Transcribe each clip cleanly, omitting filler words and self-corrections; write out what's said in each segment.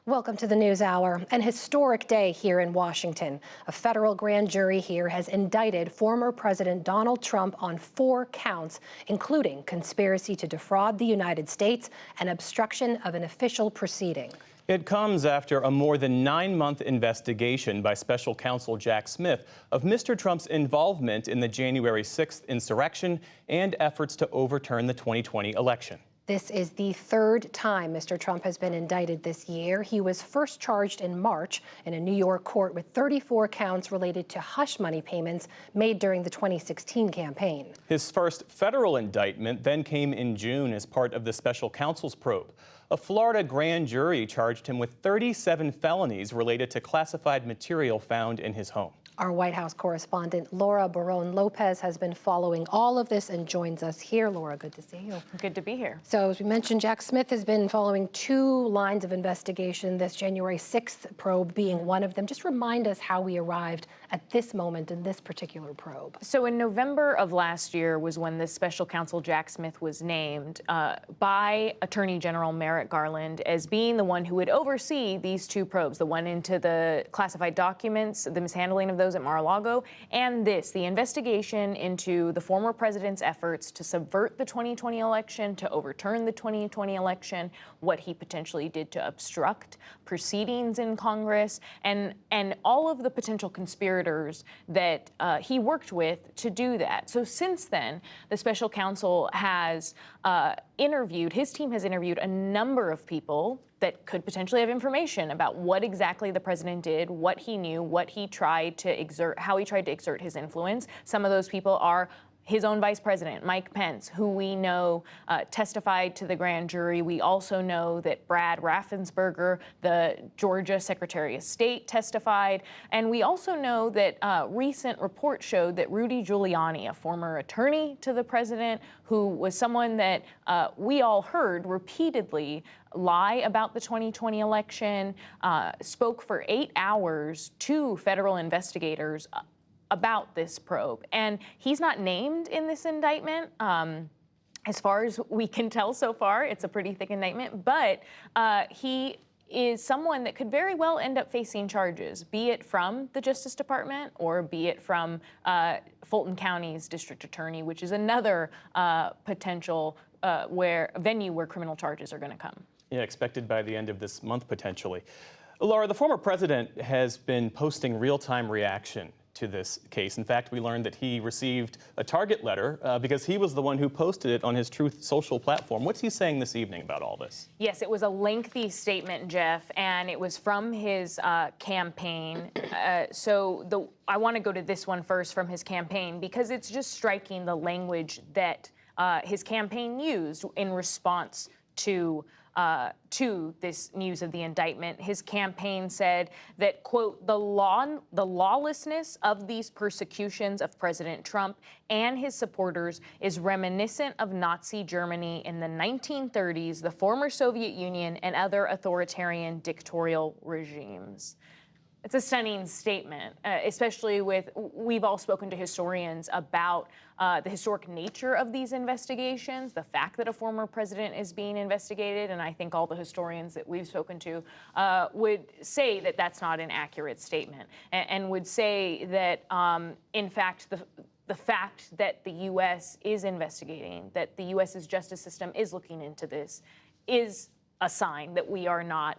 Welcome to the News Hour. An historic day here in Washington. A federal grand jury here has indicted former President Donald Trump on 4 counts, including conspiracy to defraud the United States and obstruction of an official proceeding. It comes after a more than 9-month investigation by special counsel Jack Smith of Mr. Trump's involvement in the January 6th insurrection and efforts to overturn the 2020 election. This is the 3rd time Mr. Trump has been indicted this year. He was first charged in March in a New York court with 34 counts related to hush money payments made during the 2016 campaign. His first federal indictment then came in June as part of the special counsel's probe. A Florida grand jury charged him with 37 felonies related to classified material found in his home. Our White House correspondent Laura Barón-López has been following all of this and joins us here. Laura, good to see you. Good to be here. So as we mentioned, Jack Smith has been following 2 lines of investigation, this January 6th probe being one of them. Just remind us how we arrived at this moment in this particular probe. So in November of last year was when this special counsel Jack Smith was named by Attorney General Merrick Garland as being the one who would oversee these 2 probes, the one into the classified documents, the mishandling of those at Mar-a-Lago, and the investigation into the former president's efforts to subvert the 2020 election, to overturn the 2020 election, what he potentially did to obstruct proceedings in Congress, and all of the potential conspirators that he worked with to do that. So since then, the special counsel has his team has interviewed a number of people that could potentially have information about what exactly the president did, what he knew, what he tried to exert, how he tried to exert his influence. Some of those people are his own vice president, Mike Pence, who we know testified to the grand jury. We also know that Brad Raffensperger, the Georgia Secretary of State, testified. And we also know that recent reports showed that Rudy Giuliani, a former attorney to the president, who was someone that we all heard repeatedly lie about the 2020 election, spoke for 8 hours to federal investigators about this probe. And he's not named in this indictment. As far as we can tell so far, it's a pretty thick indictment, but he is someone that could very well end up facing charges, be it from the Justice Department or be it from Fulton County's district attorney, which is another potential venue where criminal charges are going to come. Yeah, expected by the end of this month, potentially. Laura, the former president has been posting real-time reaction to this case. In fact, we learned that he received a target letter because he was the one who posted it on his Truth Social platform. What's he saying this evening about all this? Yes, it was a lengthy statement, Jeff, and it was from his campaign. I want to go to this one first from his campaign because it's just striking the language that his campaign used in response to this news of the indictment. His campaign said that, quote, the lawlessness of these persecutions of President Trump and his supporters is reminiscent of Nazi Germany in the 1930s, the former Soviet Union, and other authoritarian dictatorial regimes. It's a stunning statement, especially we've all spoken to historians about the historic nature of these investigations, the fact that a former president is being investigated, and I think all the historians that we've spoken to would say that that's not an accurate statement, and would say that, in fact, the fact that the U.S. is investigating, that the U.S.'s justice system is looking into this, is a sign that we are not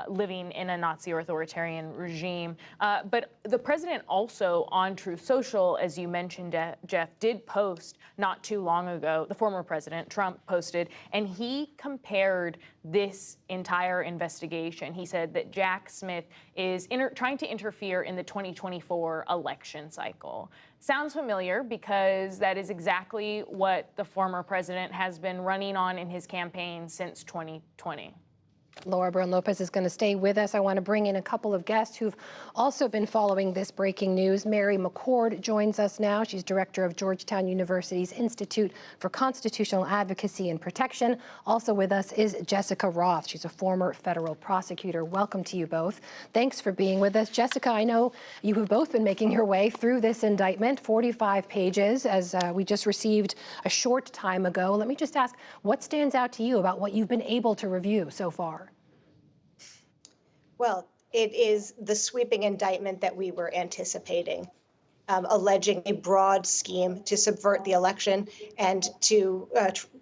living in a Nazi or authoritarian regime. But the president also on Truth Social, as you mentioned, Jeff, did post not too long ago, the former president, Trump, posted, and he compared this entire investigation. He said that Jack Smith is trying to interfere in the 2024 election cycle. Sounds familiar because that is exactly what the former president has been running on in his campaign since 2020. Laura Barón-López is going to stay with us. I want to bring in a couple of guests who've also been following this breaking news. Mary McCord joins us now. She's director of Georgetown University's Institute for Constitutional Advocacy and Protection. Also with us is Jessica Roth. She's a former federal prosecutor. Welcome to you both. Thanks for being with us. Jessica, I know you have both been making your way through this indictment, 45 pages, as we just received a short time ago. Let me just ask, what stands out to you about what you've been able to review so far? Well, it is the sweeping indictment that we were anticipating, alleging a broad scheme to subvert the election and to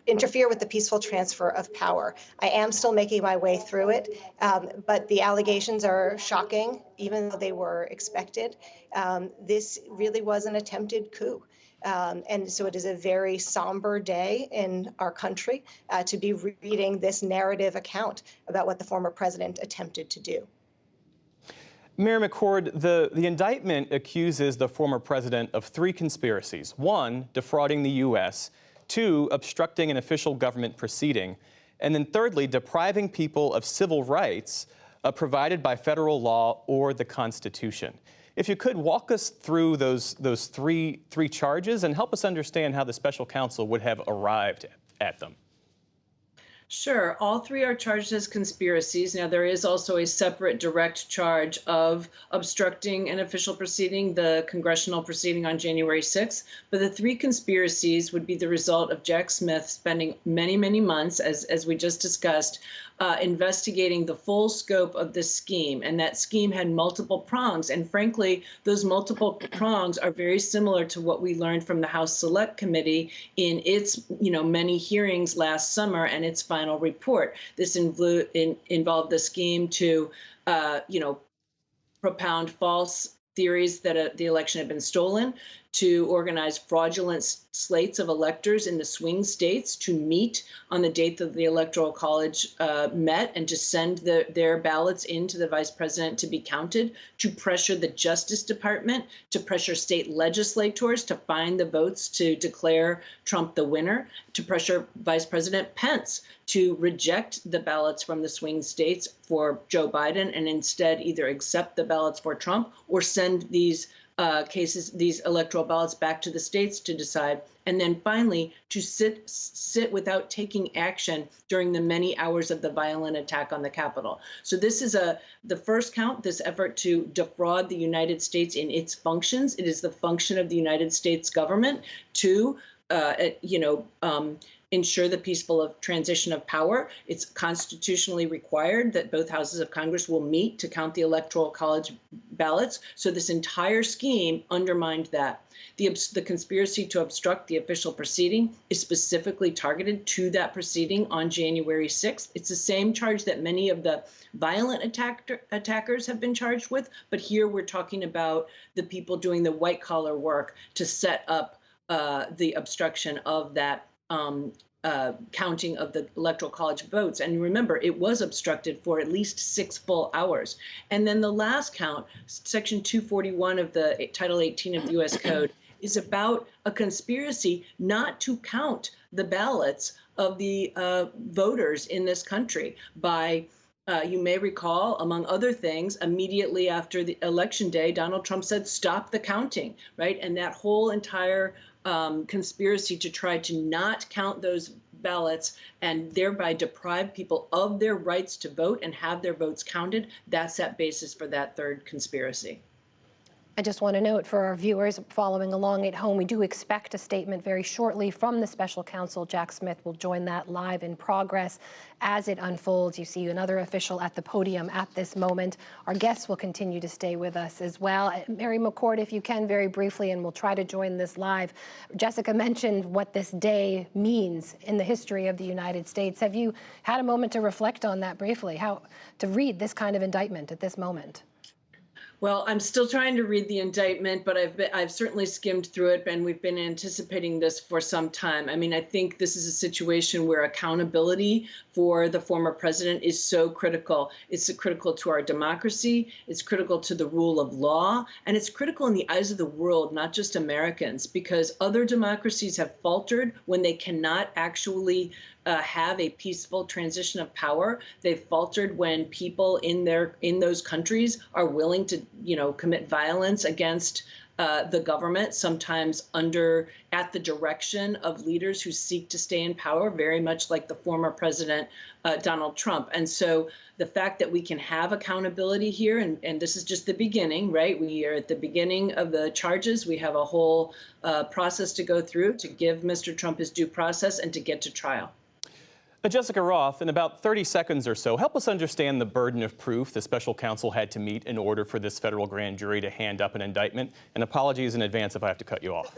interfere with the peaceful transfer of power. I am still making my way through it, but the allegations are shocking, even though they were expected. This really was an attempted coup. And so it is a very somber day in our country to be reading this narrative account about what the former president attempted to do. Mayor McCord, the indictment accuses the former president of 3 conspiracies. 1, defrauding the U.S., 2, obstructing an official government proceeding, and then thirdly, depriving people of civil rights provided by federal law or the Constitution. If you could walk us through those three charges and help us understand how the special counsel would have arrived at them. Sure. All 3 are charged as conspiracies. Now, there is also a separate direct charge of obstructing an official proceeding, the congressional proceeding on January 6th. But the 3 conspiracies would be the result of Jack Smith spending many, many months, as we just discussed, investigating the full scope of this scheme. And that scheme had multiple prongs. And frankly, those multiple prongs are very similar to what we learned from the House Select Committee in its, many hearings last summer and its final report. This involved the scheme to, propound false theories that the election had been stolen, to organize fraudulent slates of electors in the swing states to meet on the date that the Electoral College met and to send their ballots into the vice president to be counted, to pressure the Justice Department, to pressure state legislators to find the votes to declare Trump the winner, to pressure Vice President Pence to reject the ballots from the swing states for Joe Biden and instead either accept the ballots for Trump or send these these electoral ballots back to the states to decide, and then finally to sit without taking action during the many hours of the violent attack on the Capitol. So this is the first count, this effort to defraud the United States in its functions. It is the function of the United States government to ensure the peaceful transition of power. It's constitutionally required that both houses of Congress will meet to count the Electoral College ballots. So this entire scheme undermined that. The conspiracy to obstruct the official proceeding is specifically targeted to that proceeding on January 6th. It's the same charge that many of the violent attackers have been charged with, but here we're talking about the people doing the white collar work to set up the obstruction of that counting of the Electoral College votes. And remember, it was obstructed for at least 6 full hours. And then the last count, Section 241 of the Title 18 of the U.S. Code, is about a conspiracy not to count the ballots of the voters in this country by you may recall, among other things, immediately after the election day, Donald Trump said, stop the counting, right? And that whole entire conspiracy to try to not count those ballots and thereby deprive people of their rights to vote and have their votes counted, that's that basis for that third conspiracy. I just want to note for our viewers following along at home, we do expect a statement very shortly from the special counsel. Jack Smith will join that live in progress as it unfolds. You see another official at the podium at this moment. Our guests will continue to stay with us as well. Mary McCord, if you can, very briefly, and we'll try to join this live. Jessica mentioned what this day means in the history of the United States. Have you had a moment to reflect on that briefly, how to read this kind of indictment at this moment? Well, I'm still trying to read the indictment, but I've certainly skimmed through it, and we've been anticipating this for some time. I mean, I think this is a situation where accountability for the former president is so critical. It's critical to our democracy, it's critical to the rule of law, and it's critical in the eyes of the world, not just Americans, because other democracies have faltered when they cannot actually have a peaceful transition of power. They've faltered when people in those countries are willing to, commit violence against the government, sometimes at the direction of leaders who seek to stay in power, very much like the former president, Donald Trump. And so the fact that we can have accountability here, and this is just the beginning, right? We are at the beginning of the charges. We have a whole process to go through to give Mr. Trump his due process and to get to trial. Jessica Roth, in about 30 seconds or so, help us understand the burden of proof the special counsel had to meet in order for this federal grand jury to hand up an indictment. And apologies in advance if I have to cut you off.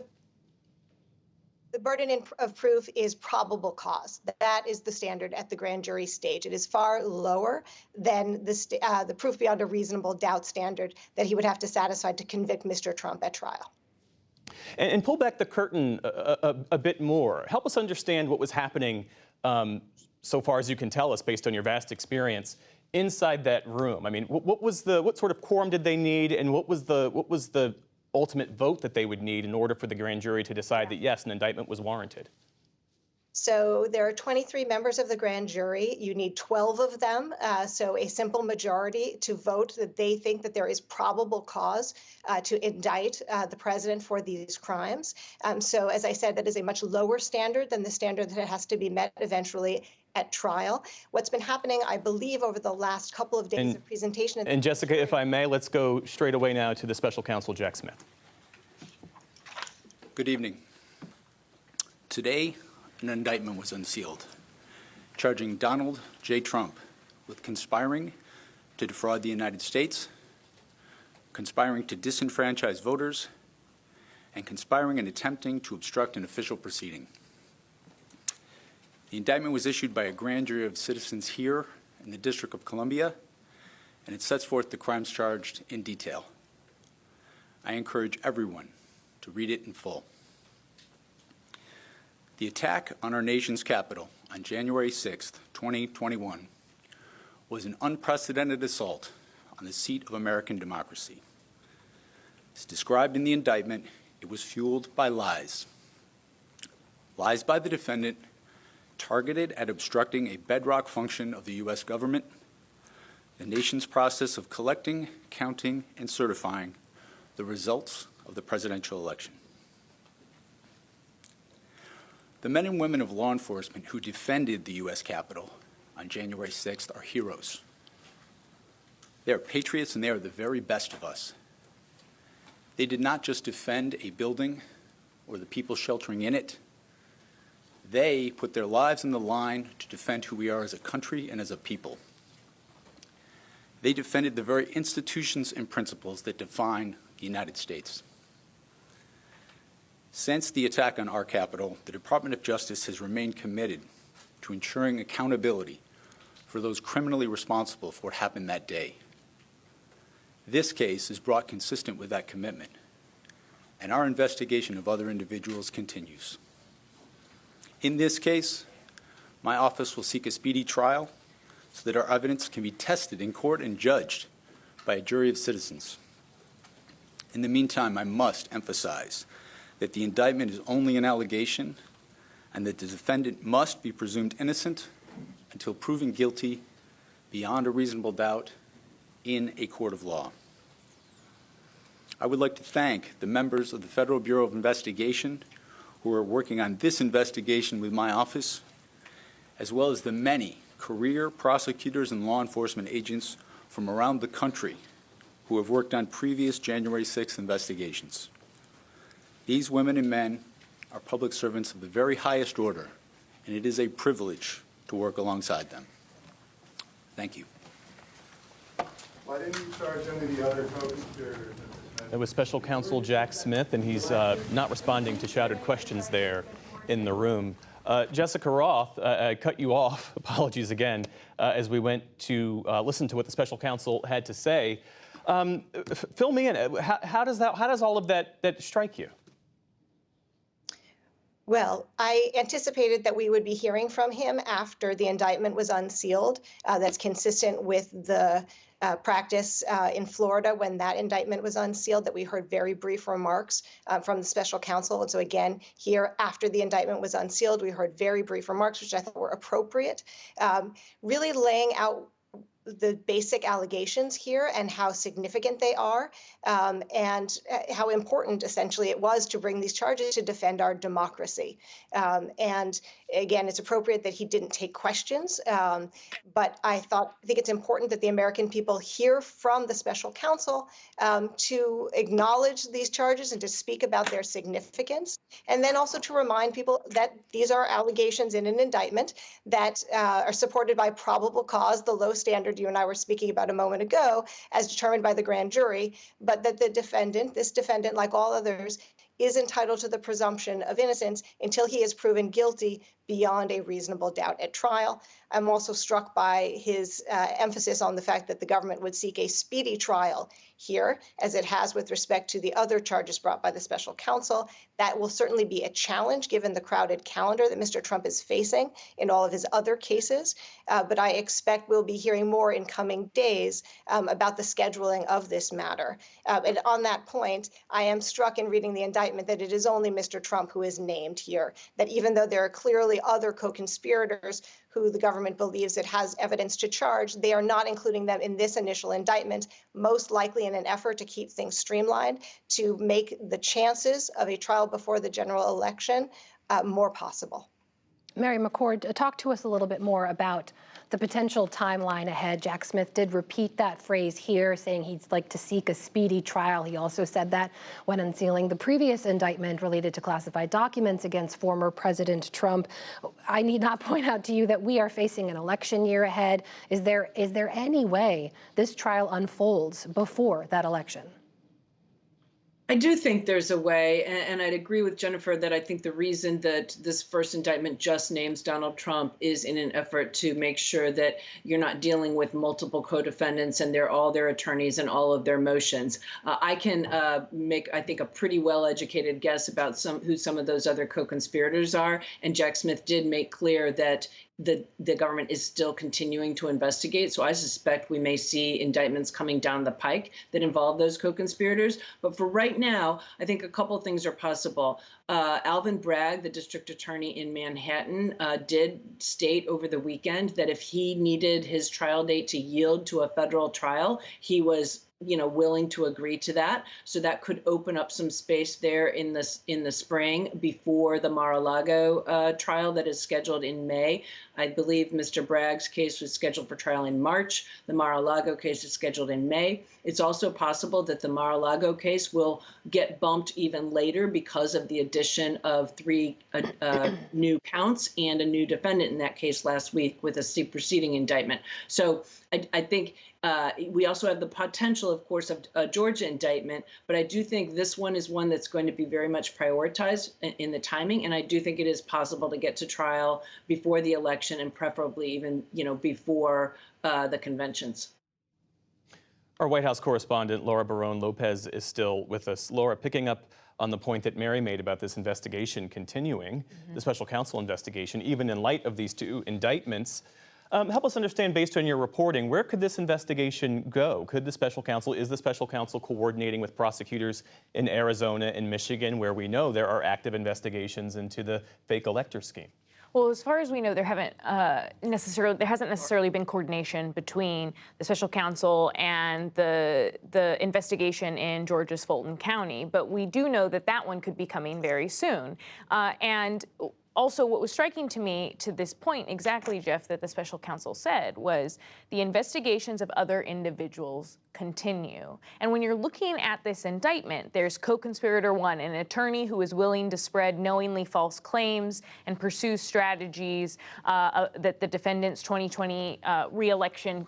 The burden of proof is probable cause. That is the standard at the grand jury stage. It is far lower than the proof beyond a reasonable doubt standard that he would have to satisfy to convict Mr. Trump at trial. And pull back the curtain a bit more. Help us understand what was happening, so far as you can tell us, based on your vast experience, inside that room. I mean, what sort of quorum did they need, and what was the ultimate vote that they would need in order for the grand jury to decide that yes, an indictment was warranted? So there are 23 members of the grand jury. You need 12 of them, so a simple majority to vote that they think that there is probable cause to indict the president for these crimes. So as I said, that is a much lower standard than the standard that has to be met eventually at trial. What's been happening, I believe, over the last couple of days of presentation. And Jessica, if I may, let's go straight away now to the special counsel, Jack Smith. Good evening. Today, an indictment was unsealed, charging Donald J. Trump with conspiring to defraud the United States, conspiring to disenfranchise voters, and conspiring and attempting to obstruct an official proceeding. The indictment was issued by a grand jury of citizens here in the District of Columbia, and it sets forth the crimes charged in detail. I encourage everyone to read it in full. The attack on our nation's capital on January 6, 2021, was an unprecedented assault on the seat of American democracy. As described in the indictment, it was fueled by lies. Lies by the defendant targeted at obstructing a bedrock function of the U.S. government, the nation's process of collecting, counting, and certifying the results of the presidential election. The men and women of law enforcement who defended the U.S. Capitol on January 6th are heroes. They are patriots, and they are the very best of us. They did not just defend a building or the people sheltering in it. They put their lives on the line to defend who we are as a country and as a people. They defended the very institutions and principles that define the United States. Since the attack on our Capitol, the Department of Justice has remained committed to ensuring accountability for those criminally responsible for what happened that day. This case is brought consistent with that commitment, and our investigation of other individuals continues. In this case, my office will seek a speedy trial so that our evidence can be tested in court and judged by a jury of citizens. In the meantime, I must emphasize that the indictment is only an allegation and that the defendant must be presumed innocent until proven guilty beyond a reasonable doubt in a court of law. I would like to thank the members of the Federal Bureau of Investigation who are working on this investigation with my office, as well as the many career prosecutors and law enforcement agents from around the country who have worked on previous January 6th investigations. These women and men are public servants of the very highest order, and it is a privilege to work alongside them. Thank you. Why didn't you charge any of the other co-conspirators? That was special counsel Jack Smith, and he's not responding to shouted questions there in the room. Jessica Roth, I cut you off, apologies again, as we went to listen to what the special counsel had to say. Fill me in. How does all of that strike you? Well, I anticipated that we would be hearing from him after the indictment was unsealed. That's consistent with the practice in Florida when that indictment was unsealed, that we heard very brief remarks from the special counsel. And so again, here after the indictment was unsealed, we heard very brief remarks, which I thought were appropriate, really laying out the basic allegations here and how significant they are, and how important essentially it was to bring these charges to defend our democracy. And again, it's appropriate that he didn't take questions, but I think it's important that the American people hear from the special counsel to acknowledge these charges and to speak about their significance, and then also to remind people that these are allegations in an indictment that are supported by probable cause, the low standard you and I were speaking about a moment ago, as determined by the grand jury, but that this defendant, like all others, is entitled to the presumption of innocence until he is proven guilty beyond a reasonable doubt at trial. I'm also struck by his emphasis on the fact that the government would seek a speedy trial here, as it has with respect to the other charges brought by the special counsel. That will certainly be a challenge given the crowded calendar that Mr. Trump is facing in all of his other cases. But I expect we'll be hearing more in coming days about the scheduling of this matter. And on that point, I am struck in reading the indictment that it is only Mr. Trump who is named here, that even though there are clearly other co-conspirators who the government believes it has evidence to charge, they are not including them in this initial indictment, most likely in an effort to keep things streamlined, to make the chances of a trial before the general election more possible. Mary McCord, talk to us a little bit more about the potential timeline ahead. Jack Smith did repeat that phrase here, saying he'd like to seek a speedy trial. He also said that when unsealing the previous indictment related to classified documents against former President Trump. I need not point out to you that we are facing an election year ahead. Is there any way this trial unfolds before that election? I do think there's a way, and I'd agree with Jennifer that I think the reason that this first indictment just names Donald Trump is in an effort to make sure that you're not dealing with multiple co-defendants and they're all their attorneys and all of their motions. I can make, I think, a pretty well-educated guess about who some of those other co-conspirators are, and Jack Smith did make clear that the government is still continuing to investigate. So I suspect we may see indictments coming down the pike that involve those co-conspirators. But for right now, I think a couple of things are possible. Alvin Bragg, the district attorney in Manhattan, did state over the weekend that if he needed his trial date to yield to a federal trial, he was willing to agree to that. So that could open up some space there in the spring before the Mar-a-Lago trial that is scheduled in May. I believe Mr. Bragg's case was scheduled for trial in March. The Mar-a-Lago case is scheduled in May. It's also possible that the Mar-a-Lago case will get bumped even later because of the addition of 3 new counts and a new defendant in that case last week with a superseding indictment. So I think we also have the potential, of course, of a Georgia indictment, but I do think this one is one that's going to be very much prioritized in the timing, and I do think it is possible to get to trial before the election and preferably even, before the conventions. Our White House correspondent, Laura Barone Lopez, is still with us. Laura, picking up on the point that Mary made about this investigation continuing, the special counsel investigation, even in light of these 2 indictments, help us understand, based on your reporting, where could this investigation go? Is the special counsel coordinating with prosecutors in Arizona and Michigan, where we know there are active investigations into the fake elector scheme? Well, as far as we know, there hasn't necessarily been coordination between the special counsel and the investigation in Georgia's Fulton County, but we do know that that one could be coming very soon. And also, what was striking to me to this point, exactly, Jeff, that the special counsel said was the investigations of other individuals continue. And when you're looking at this indictment, there's co-conspirator 1, an attorney who is willing to spread knowingly false claims and pursue strategies that the defendant's 2020 re-election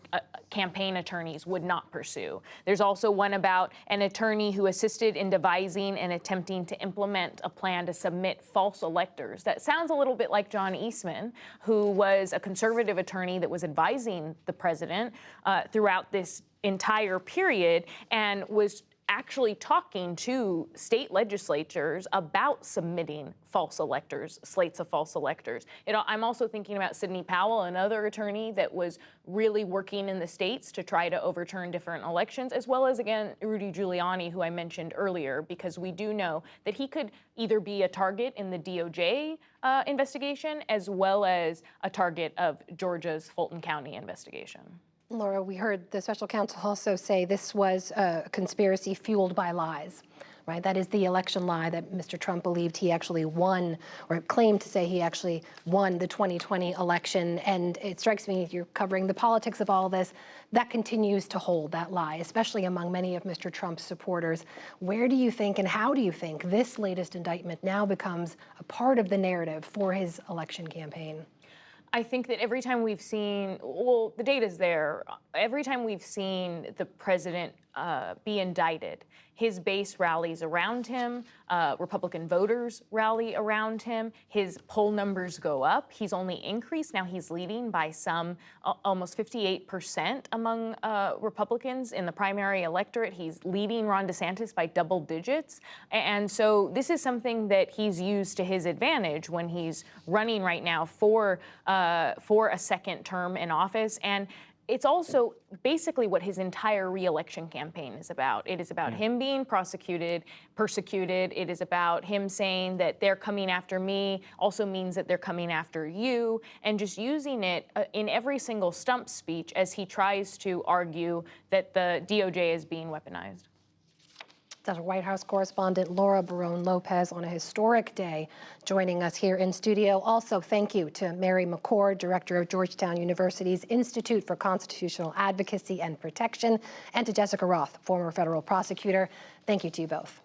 campaign attorneys would not pursue. There's also one about an attorney who assisted in devising and attempting to implement a plan to submit false electors. That sounds a little bit like John Eastman, who was a conservative attorney that was advising the president throughout this entire period and was actually talking to state legislatures about submitting false electors, slates of false electors. I'm also thinking about Sidney Powell, another attorney that was really working in the states to try to overturn different elections, as well as, again, Rudy Giuliani, who I mentioned earlier, because we do know that he could either be a target in the DOJ investigation as well as a target of Georgia's Fulton County investigation. Laura, we heard the special counsel also say this was a conspiracy fueled by lies, right? That is the election lie that Mr. Trump believed he actually won, or claimed to say he actually won the 2020 election. And it strikes me, you're covering the politics of all this, that continues to hold, that lie, especially among many of Mr. Trump's supporters. Where do you think and how do you think this latest indictment now becomes a part of the narrative for his election campaign? I think that every time we've seen, well, the data's there. Every time we've seen the president be indicted, his base rallies around him, Republican voters rally around him, his poll numbers go up. He's only increased. Now he's leading by some, almost 58% among Republicans in the primary electorate. He's leading Ron DeSantis by double digits. And so this is something that he's used to his advantage when he's running right now for a second term in office. And it's also basically what his entire re-election campaign is about. It is about him being persecuted. It is about him saying that they're coming after me, also means that they're coming after you, and just using it in every single stump speech as he tries to argue that the DOJ is being weaponized. That's White House correspondent Laura Barone-Lopez on a historic day joining us here in studio. Also, thank you to Mary McCord, director of Georgetown University's Institute for Constitutional Advocacy and Protection, and to Jessica Roth, former federal prosecutor. Thank you to you both.